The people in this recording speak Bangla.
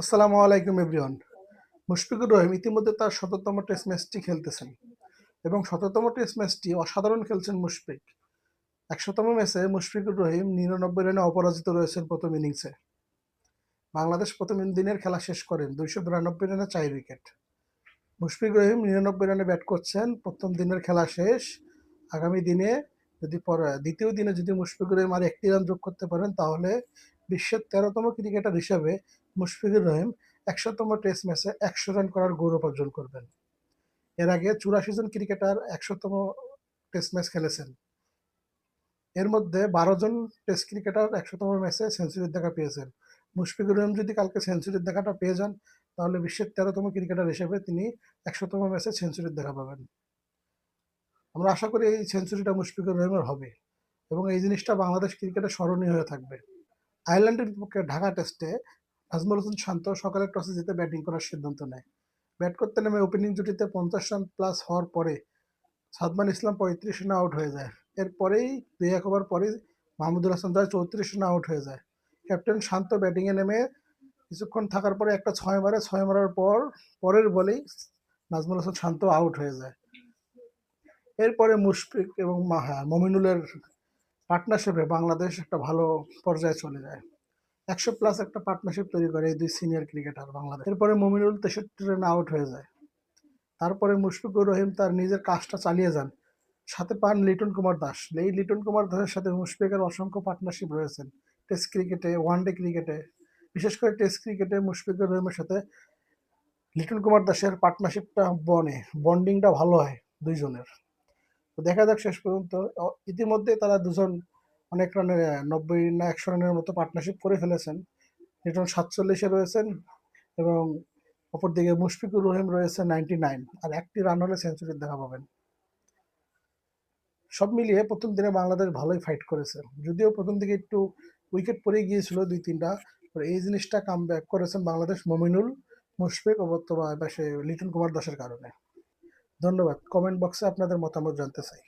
আসসালামু আলাইকুম এভরিওয়ান। মুশফিকুর রহিম ইতিমধ্যে তার ১৭তম টেস্ট ম্যাচটি খেলতেছেন এবং ১৭তম টেস্ট ম্যাচটি অসাধারণ খেলছেন মুশফিক। ১০০তম ম্যাচে মুশফিকুর রহিম ৯৯ রানে অপরাজিত রয়েছেন প্রথম ইনিংসে। বাংলাদেশ প্রথম দিনের খেলা শেষ করেন ২৯২ রানে ৪ উইকেট। মুশফিকুর রহিম ৯৯ রানে ব্যাট করছেন, প্রথম দিনের খেলা শেষ। আগামী দিনে দ্বিতীয় দিনে যদি মুশফিকুর রহিম আর একটি রান যোগ করতে পারেন তাহলে বিশ্বের ১৩তম ক্রিকেটার হিসেবে মুশফিকুর রহিম ১০০তম টেস্ট ম্যাচে ১০০ রান করার গৌরব অর্জন করবেন। এর আগে ৮৪ জন ক্রিকেটার ১০০তম টেস্ট ম্যাচ খেলেছেন। এর মধ্যে ১২ জন টেস্ট ক্রিকেটার ১০০তম ম্যাচে সেঞ্চুরির দেখা পেয়েছেন। মুশফিকুর রহিম যদি কালকে সেঞ্চুরির দেখাটা পেয়ে যান তাহলে বিশ্বের ১৩তম ক্রিকেটার হিসেবে তিনি ১০০তম ম্যাচে সেঞ্চুরির দেখা পাবেন। আমরা আশা করি এই সেঞ্চুরিটা মুশফিকুর রহিমের হবে এবং এই জিনিসটা বাংলাদেশ ক্রিকেটে স্মরণীয় হয়ে থাকবে। আয়ারল্যান্ডের বিপক্ষে ঢাকা টেস্টে নাজমুল হোসেন শান্ত সকালে টসে জিতে ব্যাটিং করার সিদ্ধান্ত নেয়। ব্যাট করতে নেমে ওপেনিং জুটিতে ৫০ রান প্লাস হওয়ার পরে সাদমান ইসলাম ৩৫ রানে আউট হয়ে যায়। এরপরেই ২-১ ওভার পরেই মাহমুদুল হাসান জয় ৩৪ রানে আউট হয়ে যায়। ক্যাপ্টেন শান্ত ব্যাটিংয়ে নেমে কিছুক্ষণ থাকার পরে একটা ৬ মারে, ৬ মারার পর পরের বলেই নাজমুল হাসান শান্ত আউট হয়ে যায়। এরপরে মুশফিক এবং মমিনুলের পার্টনারশিপে বাংলাদেশ একটা ভালো পর্যায়ে চলে যায়। ১০০+ একটা পার্টনারশিপ তৈরি করে এই দুই সিনিয়র ক্রিকেটার বাংলাদেশ। এরপরে মমিনুল ৬৩ রানে আউট হয়ে যায়। তারপরে মুশফিকুর রহিম তার নিজের কাজটা চালিয়ে যান। সাথে পান লিটন কুমার দাস। এই লিটন কুমার দাসের সাথে মুশফিকের অসংখ্য পার্টনারশিপ রয়েছেন টেস্ট ক্রিকেটে, ওয়ানডে ক্রিকেটে। বিশেষ করে টেস্ট ক্রিকেটে মুশফিকুর রহিমের সাথে লিটন কুমার দাসের পার্টনারশিপটা বন্ডিংটা ভালো হয় দুইজনের। তো দেখা যাক শেষ পর্যন্ত। ইতিমধ্যে তারা দুজন অনেক রানের ৯০ না ১০০ রানের মতো পার্টনারশিপ করে ফেলেছেন। লিটন ৪৭-এ রয়েছেন এবং অপরদিকে মুশফিকুর রহিম রয়েছে ৯৯, আর একটি রান হলে সেঞ্চুরির দেখা পাবেন। সব মিলিয়ে প্রথম দিনে বাংলাদেশ ভালোই ফাইট করেছে, যদিও প্রথম দিকে একটু উইকেট পড়ে গিয়েছিল ২-৩টা। এই জিনিসটা কাম ব্যাক করেছেন বাংলাদেশ মমিনুল, মুশফিক অথবা লিটন কুমার দাসের কারণে। ধন্যবাদ। কমেন্ট বক্সে আপনাদের মতামত জানতে চাই।